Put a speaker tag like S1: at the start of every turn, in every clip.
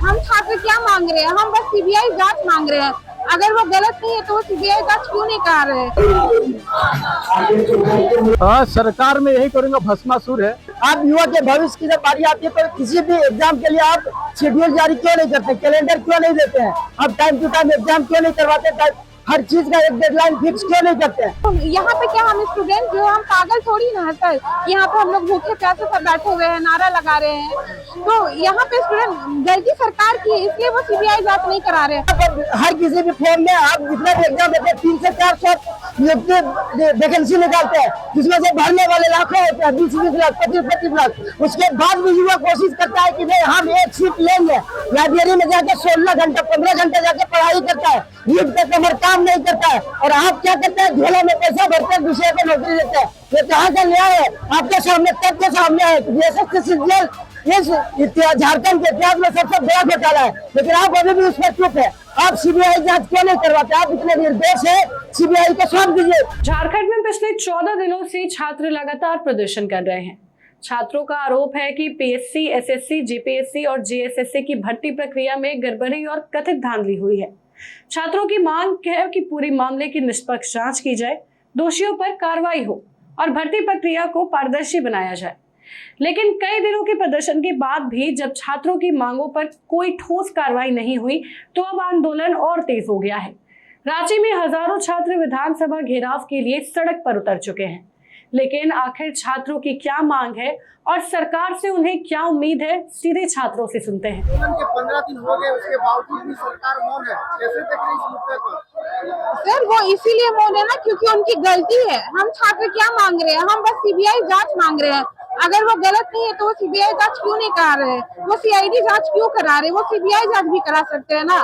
S1: हम छात्र क्या मांग रहे हैं? हम बस सीबीआई जांच मांग रहे हैं। अगर वो गलत नहीं है तो वो सीबीआई जांच क्यों नहीं करा रहे?
S2: हाँ, सरकार में यही करूंगा, भस्मासुर है।
S3: आप युवा के भविष्य की जब बारी आती है तो किसी भी एग्जाम के लिए आप शेड्यूल जारी क्यों नहीं करते, कैलेंडर क्यों नहीं देते हैं, आप टाइम टू टाइम एग्जाम क्यों नहीं करवाते, हर चीज का एक डेडलाइन फिक्स क्यों नहीं करते हैं?
S1: यहाँ पे क्या हम स्टूडेंट जो हम पागल थोड़ी ना है सर। यहाँ पे हम लोग भूखे प्यासे सब बैठे हुए हैं, नारा लगा रहे हैं। तो यहाँ पे स्टूडेंट गलती सरकार की है, इसलिए वो सीबीआई जांच नहीं करा रहे हैं।
S3: हर किसी भी फॉर्म में आप जितना भी एग्जाम देते हैं 300 से 400 वैकेंसी निकालते हैं, जिसमें से भरने वाले लाखों होते हैं, 20-20 लाख, 25-25 लाख। उसके बाद भी युवा कोशिश करता है कि नहीं हम एक सीट लेंगे। लाइब्रेरी में जाकर 16 घंटे 15 घंटे जाकर पढ़ाई करता है, नीट का कमर काम नहीं करता है, और आप क्या करते हैं, झोला में पैसा भरते हैं, दूसरे को नौकरी देते हैं। ये कहाँ का न्याय है? आपके सामने तथ्य सामने है। इस झारखंड के इतिहास में सबसे बड़ा घोटाला है, लेकिन आप अभी भी उस पर चुप है। आप सीबीआई जांच क्यों नहीं करवाते? आप इतने निर्दोष है, सीबीआई को सौंप दीजिए।
S4: झारखंड में पिछले 14 दिनों से छात्र लगातार प्रदर्शन कर रहे हैं। छात्रों का आरोप है कि पीएससी, एसएससी, जीपीएससी और जीएसएससी की भर्ती प्रक्रिया में गड़बड़ी और कथित धांधली हुई है। छात्रों की मांग है कि पूरी मामले की निष्पक्ष जांच की जाए, दोषियों पर कार्रवाई हो और भर्ती प्रक्रिया को पारदर्शी बनाया जाए। लेकिन कई दिनों के प्रदर्शन के बाद भी जब छात्रों की मांगों पर कोई ठोस कार्रवाई नहीं हुई तो अब आंदोलन और तेज हो गया है। रांची में हजारों छात्र विधानसभा घेराव के लिए सड़क पर उतर चुके हैं, लेकिन आखिर छात्रों की क्या मांग है और सरकार से उन्हें क्या उम्मीद है, सीधे छात्रों से सुनते हैं।
S5: 15 दिन हो गए, उसके बावजूद भी सरकार मौन है। कैसे देख रही इस मुद्दे को?
S1: सर वो इसीलिए मौन है ना क्योंकि उनकी गलती है। हम छात्र क्या मांग रहे हैं? हम बस सीबीआई जांच मांग रहे हैं। अगर वो गलत नहीं है तो वो सीबीआई जांच क्यों नहीं करा रहे? वो सीआईडी जांच क्यों करा रहे? वो सीबीआई जांच भी करा सकते हैं ना।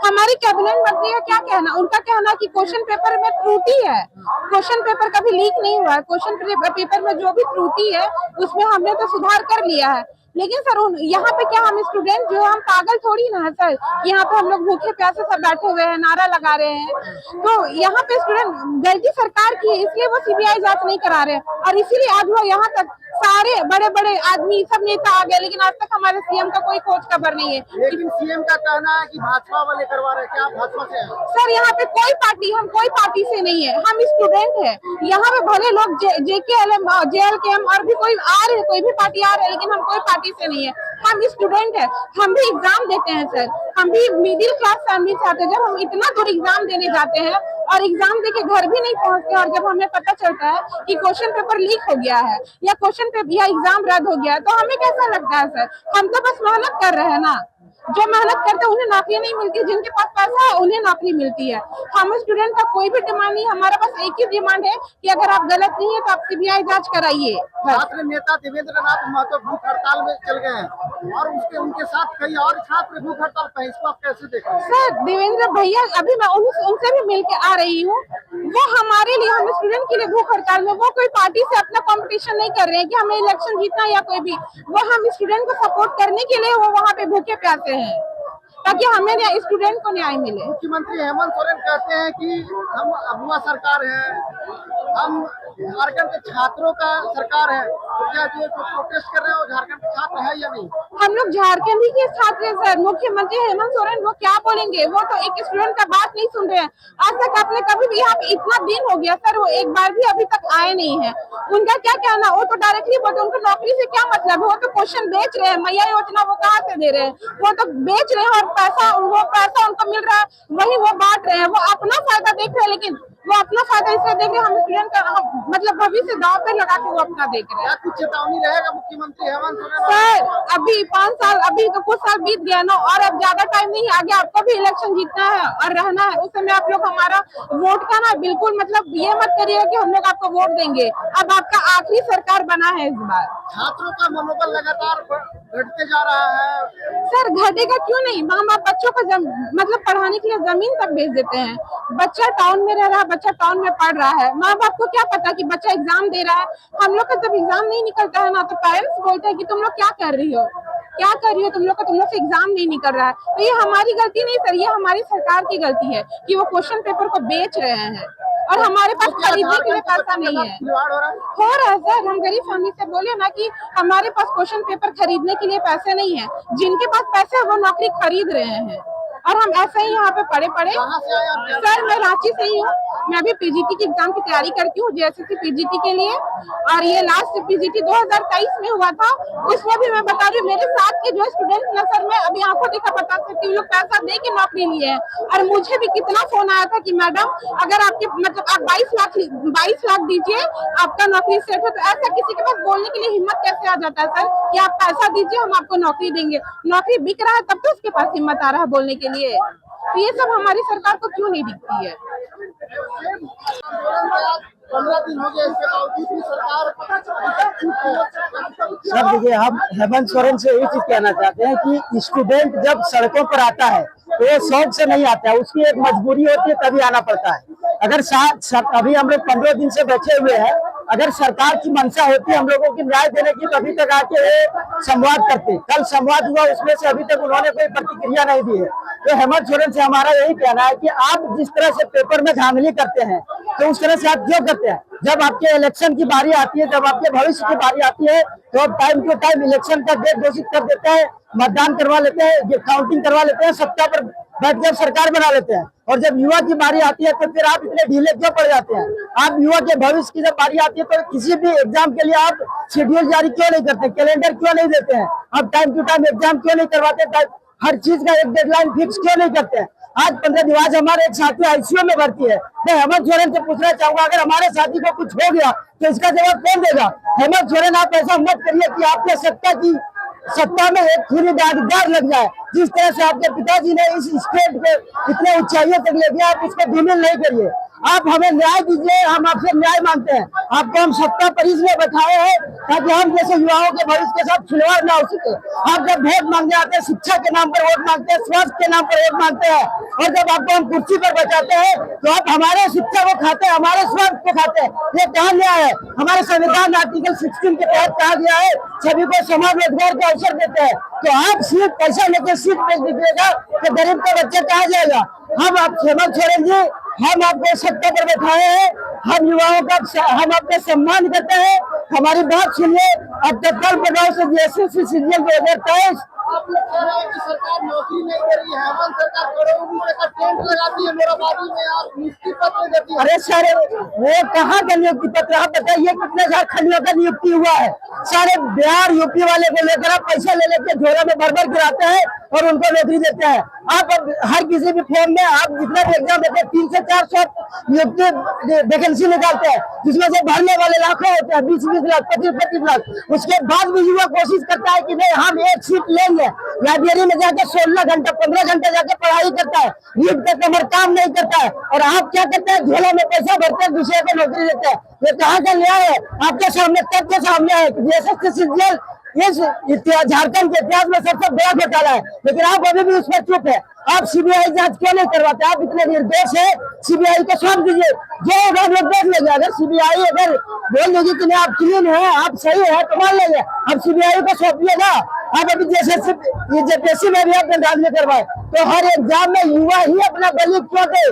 S1: हमारे कैबिनेट मंत्री का क्या कहना? उनका कहना है कि क्वेश्चन पेपर में त्रुटि है, क्वेश्चन पेपर कभी लीक नहीं हुआ है, क्वेश्चन पेपर में जो भी त्रुटि है उसमें हमने तो सुधार कर लिया है। लेकिन सर यहाँ पे क्या हम स्टूडेंट जो हम पागल थोड़ी ना है सर। यहाँ पे हम लोग भूखे प्यासे सब बैठे हुए हैं, नारा लगा रहे हैं। तो यहाँ पे स्टूडेंट गलती सरकार की है, इसलिए वो सीबीआई जांच नहीं करा रहे हैं। और इसीलिए आज वो यहाँ तक सारे बड़े बड़े आदमी सब नेता आ गए, लेकिन आज तक हमारे सीएम का कोई खोज खबर नहीं है।
S5: लेकिन सीएम का कहना है कि भाजपा वाले करवा रहे हैं। क्या भाजपा से है?
S1: सर यहाँ पे कोई पार्टी, हम कोई पार्टी से नहीं है, हम स्टूडेंट है। यहाँ पे भले लोग जेकेएलएम, जेएलकेएम और भी कोई आ रहे, कोई भी पार्टी आ रहे, लेकिन हम कोई पार्टी से नहीं है। हम स्टूडेंट है, हम भी एग्जाम देते हैं सर। हम भी मिडिल क्लास फैमिली से आते हैं। जब हम इतना दूर एग्जाम देने जाते हैं और एग्जाम देके घर भी नहीं पहुंचते, और जब हमें पता चलता है कि क्वेश्चन पेपर लीक हो गया है या क्वेश्चन पेपर या एग्जाम रद्द हो गया है, तो हमें कैसा लगता है सर? हम तो बस मेहनत कर रहे हैं ना। जो मेहनत करते हैं उन्हें नौकरी नहीं मिलती, जिनके पास पैसा है उन्हें नौकरी मिलती है। हम स्टूडेंट का कोई भी डिमांड नहीं, हमारा बस एक ही डिमांड है कि अगर आप गलत नहीं है तो आप सीबीआई जांच कराइए।
S5: छात्र नेता देवेंद्र नाथ महतो भूख हड़ताल में चल गए हैं और उनके साथ कई और छात्र भूख हड़ताल पर। इसको आप कैसे देख रहे हैं?
S1: सर देवेंद्र भैया, अभी मैं उनसे भी मिल के आ रही हूँ। वो हमारे लिए, हम स्टूडेंट के लिए भूख हड़ताल में, वो कोई पार्टी से अपना कंपटीशन नहीं कर रहे हैं कि हमें इलेक्शन जीतना या कोई भी। वो हम स्टूडेंट को सपोर्ट करने के लिए वो वहाँ पे भूखे प्यासे हैं, ताकि हमें स्टूडेंट को न्याय मिले।
S5: मुख्यमंत्री हेमंत सोरेन कहते हैं कि हम अगुआ सरकार है, हम झारखंड के छात्रों का सरकार है। तो क्या जो प्रोटेस्ट कर रहे हैं वो झारखंड के छात्र है या नहीं?
S1: हम लोग झारखंड ही के छात्र हैं सर। मुख्यमंत्री हेमंत सोरेन वो क्या बोलेंगे? वो तो एक स्टूडेंट का बात नहीं सुन रहे हैं। आज तक आपने कभी भी, यहाँ पे इतना दिन हो गया सर, वो एक बार भी अभी तक आए नहीं है। उनका क्या कहना? वो तो डायरेक्टली बोलते हैं, उनको नौकरी से क्या मतलब है? वो तो क्वेश्चन बेच रहे हैं। मैया योजना वो कहाँ से दे रहे हैं? वो तो बेच रहे हैं और वो पैसा उनको मिल रहा है, वही वो बांट रहे हैं। वो अपना फायदा देख रहे हैं, लेकिन वो अपना फायदा इसलिए देख रहे हैं, हम स्टूडेंट का मतलब भविष्य दांव पे लगा के वो अपना देख रहे हैं।
S5: कुछ चेतावनी रहेगा मुख्यमंत्री हेमंत सोरेन?
S1: सर अभी 5 साल, अभी तो कुछ साल बीत गया ना, और अब ज्यादा टाइम नहीं, आगे आपको भी इलेक्शन जीतना है और रहना है। उस समय आप लोग हमारा वोट का ना बिल्कुल मतलब ये मत करिएगा कि हम लोग आपको वोट देंगे। अब आपका आखिरी सरकार बना है इस बार।
S5: छात्रों का मनोबल लगातार घटते जा रहा है।
S1: सर घटेगा क्यों नहीं? माँ बाप बच्चों को मतलब पढ़ाने के लिए जमीन तक भेज देते हैं। बच्चा टाउन में रह रहा है, बच्चा टाउन में पढ़ रहा है, माँ बाप को क्या पता कि बच्चा एग्जाम दे रहा है। हम लोग का जब एग्जाम नहीं निकलता है ना, तो पेरेंट्स बोलते हैं कि तुम लोग क्या कर रही हो, क्या कर रही हो, तुम लोग से एग्जाम नहीं निकल रहा है। तो ये हमारी गलती नहीं सर, ये हमारी सरकार की गलती है कि वो क्वेश्चन पेपर को बेच रहे हैं। और हमारे पास खरीदने के लिए पैसा नहीं है।
S5: खिलवाड़ हो रहा है।
S1: हो रहा है सर, हम गरीब फैमिली से बोले ना कि हमारे पास क्वेश्चन पेपर खरीदने के लिए पैसे नहीं है। जिनके पास पैसे है वो नौकरी खरीद रहे हैं और हम ऐसे ही यहाँ पे पढ़े
S5: कहाँ से आए आप?
S1: सर मैं रांची से ही हूँ। मैं अभी पीजीटी की एग्जाम की तैयारी करती हूँ, जेएसएससी पीजीटी के लिए। और ये लास्ट पीजीटी 2023 में हुआ था, उसमें भी मैं बता रही हूँ मेरे साथ के जो स्टूडेंट ना सर, मैं अभी आंखों देखा बता सकती हूँ, लोग पैसा दे के नौकरी लिए हैं। और मुझे भी कितना फोन आया था कि मैडम अगर आपके मतलब आप 22 लाख दीजिए आपका नौकरी सेट है। तो ऐसा किसी के पास बोलने के लिए हिम्मत कैसे आ जाता है सर कि आप पैसा दीजिए हम आपको नौकरी देंगे। नौकरी बिक रहा है तब तो उसके पास हिम्मत आ रहा है बोलने के लिए। तो ये सब हमारी सरकार को क्यों नहीं दिखती है?
S5: 15 दिन हो गए, इसके बावजूद भी सरकार
S3: सर देखिए, हम हेमंत सोरेन से यही चीज कहना चाहते हैं कि स्टूडेंट जब सड़कों पर आता है तो ये शौक से नहीं आता है, उसकी एक मजबूरी होती है तभी आना पड़ता है। अगर अभी हम लोग 15 दिन से बैठे हुए हैं, अगर सरकार की मंशा होती हम लोगों की न्याय देने की तो अभी तक आके संवाद करते। कल संवाद हुआ, उसमें से अभी तक उन्होंने कोई प्रतिक्रिया नहीं दी है। तो हेमंत सोरेन से हमारा यही कहना है कि आप जिस तरह से पेपर में धांधली करते हैं तो उस तरह से आप क्यों करते हैं? जब आपके इलेक्शन की बारी आती है, जब आपके भविष्य की बारी आती है तो आप टाइम टू टाइम इलेक्शन का डेट घोषित कर देते हैं, मतदान करवा लेते हैं, काउंटिंग करवा लेते हैं, सत्ता पर बैठ कर सरकार बना लेते हैं। और जब युवा की बारी आती है तो फिर आप इतने ढीले क्यों पड़ जाते हैं? आप युवा के भविष्य की जब बारी आती है तो किसी भी एग्जाम के लिए आप शेड्यूल जारी क्यों नहीं करते, कैलेंडर क्यों नहीं देते हैं? आप टाइम टू टाइम एग्जाम क्यों नहीं करवाते? हर चीज का एक डेडलाइन फिक्स क्यों नहीं करते हैं? आज 15 दिन आज हमारे एक साथी आईसीयू में भर्ती है। मैं हेमंत सोरेन से पूछना चाहूंगा, अगर हमारे साथी को कुछ हो गया तो इसका जवाब कौन देगा? हेमंत सोरेन आप ऐसा मत करिए कि आपके सत्ता में एक खूनी दागदार लग जाए। जिस तरह से आपके पिताजी ने इस स्टेट को इतने ऊंचाइयों तक ले गया, आप उसको धूमिल नहीं करिए। आप हमें न्याय दीजिए, हम आपसे न्याय मांगते हैं। आपको हम सत्ता पर इसलिए बैठाए हैं ताकि हम जैसे युवाओं के भविष्य के साथ खिलवाड़ ना हो सके। आप जब वोट मांगने आते हैं, शिक्षा के नाम पर वोट मांगते हैं, स्वास्थ्य के नाम पर वोट मांगते हैं, और जब आपको हम कुर्सी पर बचाते हैं तो आप हमारे शिक्षा को खाते हैं, हमारे स्वास्थ्य को खाते हैं। ये कहाँ न्याय है? हमारे संविधान आर्टिकल 16 के तहत कहा गया है सभी को समान रोजगार का अवसर देते हैं। तो आप सिर्फ पैसा लेकर सीट बेच दीजिएगा तो गरीब का बच्चा कहाँ जाएगा? हम आप हेमंत सोरेन जी, हम आपको सत्ता पर बैठाए हैं, हम युवाओं का हम आपका सम्मान करते हैं। हमारी बात सुनिए। अब तत्काल प्रभाव से जेएसएससी सीजीएल 2023
S5: आप लोग कह रहे हैं कि सरकार नौकरी नहीं दे रही है। हेमंत सरकार करोड़ों रुपए का टेंट लगाती है मोराबादी में और नियुक्ति पत्र देती है।
S3: अरे सर, वो कहाँ का नियुक्ति पत्र? आप बताइए कितने झारखंडियों का नियुक्ति हुआ है? सारे बिहार यूपी वाले को लेकर आप पैसा ले लेके झोला में भर गिराते हैं और उनको नौकरी देते हैं। आप हर किसी भी फॉर्म में आप जितना भी एग्जाम देते हैं 300 से 400 नियुक्ति वैकेंसी निकालते हैं, जिसमें से भरने वाले लाखों होते हैं, 20-20 लाख, 25-25 लाख। उसके बाद भी युवा कोशिश करता है कि नहीं हम एक सीट लेंगे। लाइब्रेरी में जाकर 16 घंटा 15 घंटे जाकर पढ़ाई करता है, नीट का कमर काम नहीं करता है। और आप क्या करते हैं? झोला में पैसा भरते हैं, दूसरे को नौकरी देते हैं। ये कहाँ का न्याय है? आपके सामने तथ्य सामने है कि जेएसएससी सीजीएल इस झारखंड के इतिहास में सबसे बड़ा घोटाला है, लेकिन आप अभी भी उस पर चुप है। आप सीबीआई जांच क्यों नहीं करवाते? आप इतने निर्दोष है, सीबीआई को सौंप दीजिए, जो होगा हम लोग देख लेंगे। अगर सीबीआई अगर बोल देगी कि नहीं आप क्लीन है, आप सही है, तो मान लेंगे। अब सीबीआई को सौंपिएगा। आप अभी जेएसएससी में भी आपने दाखिले करवाए तो हर एग्जाम में युवा ही अपना बलि क्यों दे?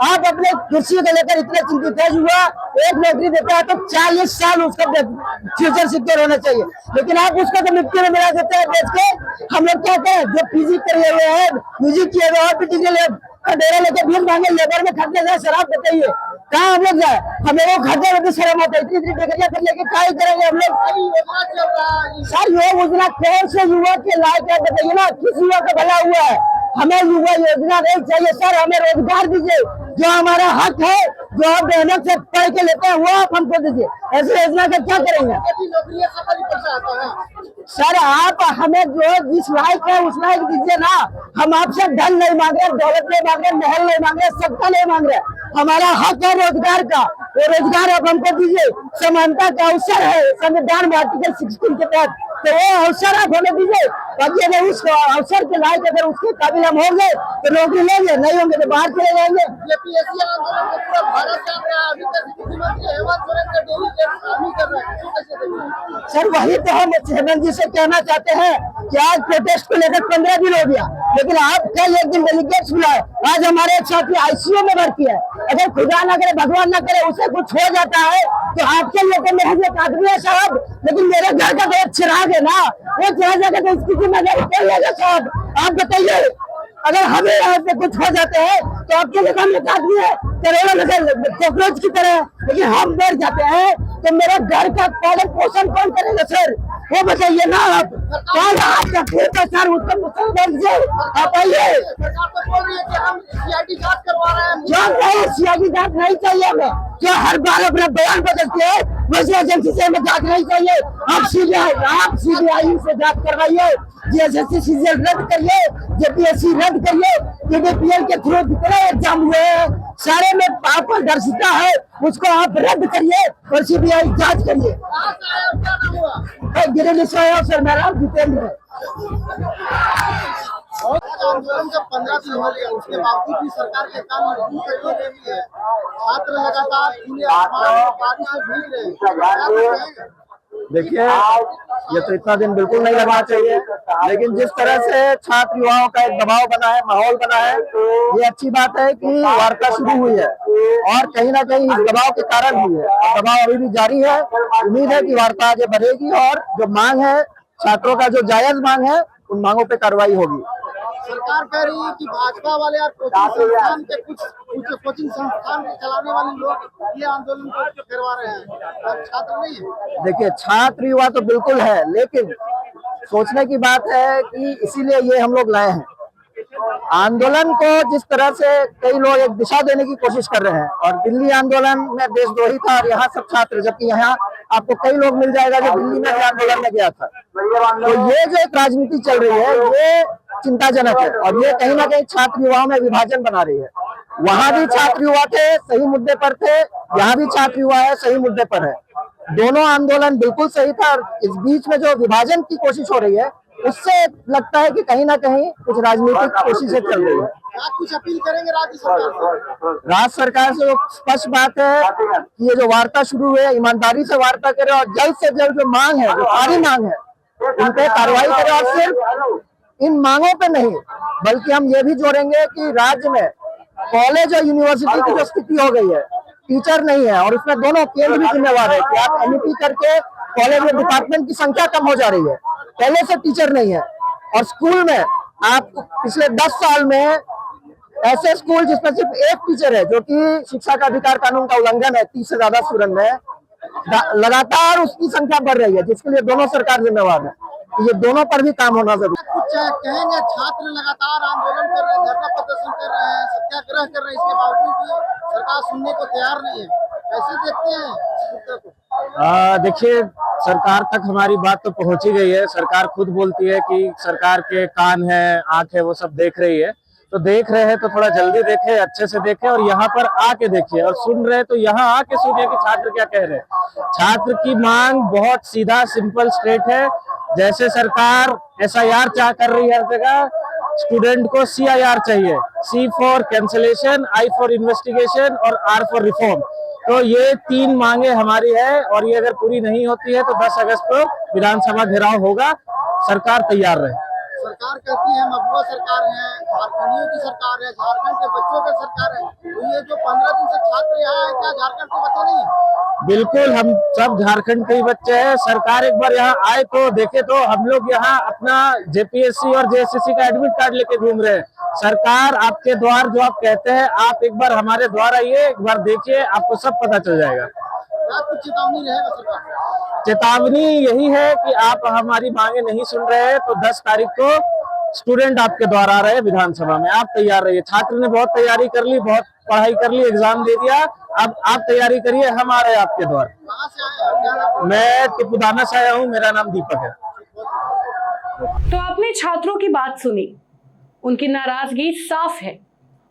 S3: आप अपने कुर्सी को लेकर इतने चिंतित है। युवा एक नौकरी देता है तो 40 साल उसका फ्यूचर सिक्योर होना चाहिए, लेकिन आप उसको तो मिट्टी में मिला देते हैं बेच के। हम लोग कहते हैं जो पीजी करे हुए हैं, यूजी किए हुए और डिग्री डेरा लेकर भीख मांगे, लेबर में खटने जाए, शराब बताइए कहाँ हम लोग जाए? हमें वो खर्चे में भी शर्म आता है। इतनी डिग्रियां कर लेके क्या ही करेंगे हम लोग?
S5: योजना चल रहा है
S3: सर, ये योजना कौन से युवा के लायक है बताइए ना? किस युवा का भला हुआ है? हमें युवा योजना नहीं चाहिए सर, हमें रोजगार दीजिए। जो हमारा हक है, जो हम मेहनत से पढ़ के लेते हैं, वो आप हमको दीजिए। ऐसी योजना का क्या करेंगे?
S5: नौकरियां सरकारी पैसा आता है।
S3: सर, आप हमें जो जिस लायक है उस लायक दीजिए ना। हम आपसे धन नहीं मांग रहे, दौलत नहीं मांग रहे, महल नहीं मांग रहे, सत्ता नहीं मांग रहे। हमारा हक है रोजगार का, वो रोजगार आप हमको दीजिए। समानता का अवसर है संविधान में आर्टिकल 16 के तहत, तो वो अवसर आप हमें दीजिए। बाकी अगर उस अवसर के लायक अगर उसके काबिल हम होंगे तो नौकरी लेंगे, नहीं होंगे तो बाहर चले जाएंगे।
S5: जेपीएससी आंदोलन को पूरा भारत जान रहा है। अभी तक मुख्यमंत्री हेमंत सोरेन का डेली काम कर रहे हैं, कैसे देखिए?
S3: सर, वही तो हम हेमंत जी से कहना चाहते हैं कि आज प्रोटेस्ट को लेकर 15 दिन हो गया। लेकिन आप कल एक दिन डेलीगेट्स बुलाए, आज हमारे एक साथी आईसीयू में भर्ती है। अगर खुदा ना करे, भगवान ना करे, उसे कुछ हो जाता है तो आपके लिए तो महज एक आदमी है साहब, लेकिन मेरे घर का तो एक चिराग है ना, वो चला जाएगा तो इसकी जिम्मेदारी कौन लेगा साहब? आप बताइए, अगर हमें यहाँ पे कुछ हो जाते हैं तो आपके लिए हम एक आदमी है कॉकरोच की तरह, लेकिन हम मर जाते हैं तो मेरे घर का पालन पोषण कौन करेगा सर? वो बताइए ना आप। कौन आपका खेत है सर, उसका आप आइए।
S5: सरकार तो बोल रही है कि हम सीआईडी जांच करवा रहे हैं।
S3: क्यों नहीं, सीआईडी जांच नहीं चाहिए हमें? क्या हर बार अपना बयान बदलते हैं? वैसे एजेंसी से हमें जांच नहीं चाहिए। आप सीबीआई से जांच करवाइए, जीएसएससी सीजीएल रद्द करिए, जेपीएससी रद्द करिए, पीडीपीएल के थ्रू जितने एग्जाम हुए हैं सारे में पारदर्शिता है, उसको आप रद्द करिए और सीबीआई जांच करिए।
S5: कहाँ से आए हो, क्या नाम हुआ?
S3: गिरिडीह से आया सर, मेरा नाम जितेंद्र है।
S5: आंदोलन जब 15 दिन हो गया, उसके बावजूद भी सरकार के काम मजबूत कर दी गई है। छात्र लगातार खुले आसमान में बारिश में भीग रहे हैं, क्या कुछ कहेंगे?
S2: देखिए, ये तो इतना दिन बिल्कुल नहीं लगना चाहिए, लेकिन जिस तरह से छात्र युवाओं का एक दबाव बना है, माहौल बना है, ये अच्छी बात है कि वार्ता शुरू हुई है और कहीं ना कहीं इस दबाव के कारण हुई है। दबाव अभी भी जारी है, उम्मीद है कि वार्ता आगे बढ़ेगी और जो मांग है, छात्रों का जो जायज मांग है, उन मांगों पे कार्रवाई होगी।
S5: सरकार कह रही है कि भाजपा वाले और कोचिंग संस्थान के कुछ कोचिंग संस्थान के चलाने वाले लोग ये आंदोलन को करवा रहे हैं, और छात्र नहीं है।
S2: देखिए, छात्र युवा तो बिल्कुल है, लेकिन सोचने की बात है कि इसीलिए ये हम लोग लाए हैं। आंदोलन को जिस तरह से कई लोग एक दिशा देने की कोशिश कर रहे हैं, और दिल्ली आंदोलन में देशद्रोही था और यहाँ सब छात्र, जबकि यहाँ आपको कई लोग मिल जाएगा जो दिल्ली में भी आंदोलन में गया था। तो ये जो एक राजनीति चल रही है, ये चिंताजनक है और ये कहीं ना कहीं छात्र युवाओं में विभाजन बना रही है। वहां भी छात्र युवा थे, सही मुद्दे पर थे, यहाँ भी छात्र युवा है, सही मुद्दे पर है। दोनों आंदोलन बिल्कुल सही था और इस बीच में जो विभाजन की कोशिश हो रही है, उससे लगता है कि कहीं ना कहीं कुछ राजनीतिक कोशिशें चल रही है।
S5: आप कुछ अपील करेंगे राज्य सरकार से?
S2: राज्य सरकार से स्पष्ट बात है कि ये जो वार्ता शुरू हुई है, ईमानदारी से वार्ता करे और जल्द से जल्द जो मांग है, जो सारी मांग है, उन पे कार्रवाई करे। और सिर्फ इन मांगों पे नहीं, बल्कि हम ये भी जोड़ेंगे कि राज्य में कॉलेज और यूनिवर्सिटी की जो स्थिति हो गई है, टीचर नहीं है और उसमें दोनों केंद्र भी जिम्मेवार है कि आप एमईपी करके कॉलेज में डिपार्टमेंट की संख्या कम हो जा रही है, पहले से टीचर नहीं है। और स्कूल में आप पिछले 10 साल में ऐसे स्कूल जिसमें सिर्फ एक टीचर है, जो कि शिक्षा का अधिकार कानून का उल्लंघन है, 30 से ज्यादा स्टूडेंट में लगातार उसकी संख्या बढ़ रही है, जिसके लिए दोनों सरकार जिम्मेवार है। ये दोनों पर भी काम होना जरूरी है।
S5: कुछ कहेंगे, छात्र लगातार आंदोलन कर रहे हैं, धरना प्रदर्शन कर रहे हैं, सत्याग्रह कर रहे हैं, इसके बावजूद भी सरकार सुनने को तैयार नहीं है, कैसे देखते हैं इस मुद्दे को?
S2: देखिए, सरकार तक हमारी बात तो पहुंच ही गई है। सरकार खुद बोलती है कि सरकार के कान है, आंख है, वो सब देख रही है। तो देख रहे हैं तो थोड़ा जल्दी देखें, अच्छे से देखें और यहाँ पर आके देखिए, और सुन रहे तो यहाँ आके सुनिए कि छात्र क्या कह रहे हैं। छात्र की मांग बहुत सीधा, सिंपल, स्ट्रेट है। जैसे सरकार SIR कर रही है हर जगह, स्टूडेंट को CIR चाहिए, C for cancellation, I for investigation और R फॉर रिफॉर्म। तो ये 3 मांगे हमारी है और ये अगर पूरी नहीं होती है तो 10 अगस्त को विधानसभा घेराव होगा। सरकार तैयार रहे।
S5: सरकार कहती है मबुआ सरकार है, झारखंडियों की सरकार है, झारखंड के बच्चों की सरकार है, तो ये जो 15 दिन से छात्र यहाँ है, क्या झारखंड के बच्चे नहीं है?
S2: बिल्कुल, हम सब झारखंड के ही बच्चे हैं। सरकार एक बार यहाँ आए तो देखे, तो हम लोग यहाँ अपना JPSC और JSSC का एडमिट कार्ड लेके घूम रहे हैं। सरकार आपके द्वार जो आप कहते हैं, आप एक बार हमारे द्वार आइए, एक बार देखिए, आपको सब पता चल जाएगा।
S5: क्या कुछ चेतावनी रहेगा सरकार?
S2: चेतावनी यही है कि आप हमारी मांगे नहीं सुन रहे हैं तो 10 तारीख को स्टूडेंट आपके द्वार आ रहे हैं विधानसभा में, आप तैयार रहिए। छात्र ने बहुत तैयारी कर ली, बहुत पढ़ाई कर ली, एग्जाम दे दिया, अब आप तैयारी करिए, हम आ रहे हैं आपके द्वार।
S5: कहाँ से आए हैं, क्या नाम है?
S2: मैं टिपुदाना से आया हूँ, मेरा नाम दीपक है।
S4: तो आपने छात्रों की बात सुनी, उनकी नाराजगी साफ है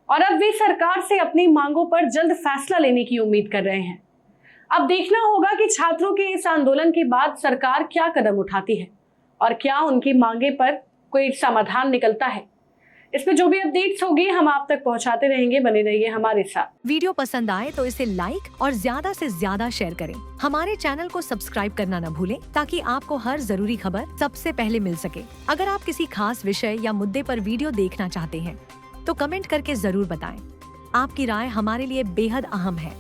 S4: और अब वे सरकार से अपनी मांगों पर जल्द फैसला लेने की उम्मीद कर रहे हैं। अब देखना होगा कि छात्रों के इस आंदोलन के बाद सरकार क्या कदम उठाती है और क्या उनकी मांगे पर कोई समाधान निकलता है। इसमें जो भी अपडेट्स होगी हम आप तक पहुंचाते रहेंगे, बने रहिए हमारे साथ।
S6: वीडियो पसंद आए तो इसे लाइक और ज्यादा से ज्यादा शेयर करें। हमारे चैनल को सब्सक्राइब करना न भूलें ताकि आपको हर जरूरी खबर सबसे पहले मिल सके। अगर आप किसी खास विषय या मुद्दे पर वीडियो देखना चाहते हैं तो कमेंट करके जरूर बताएं। आपकी राय हमारे लिए बेहद अहम है।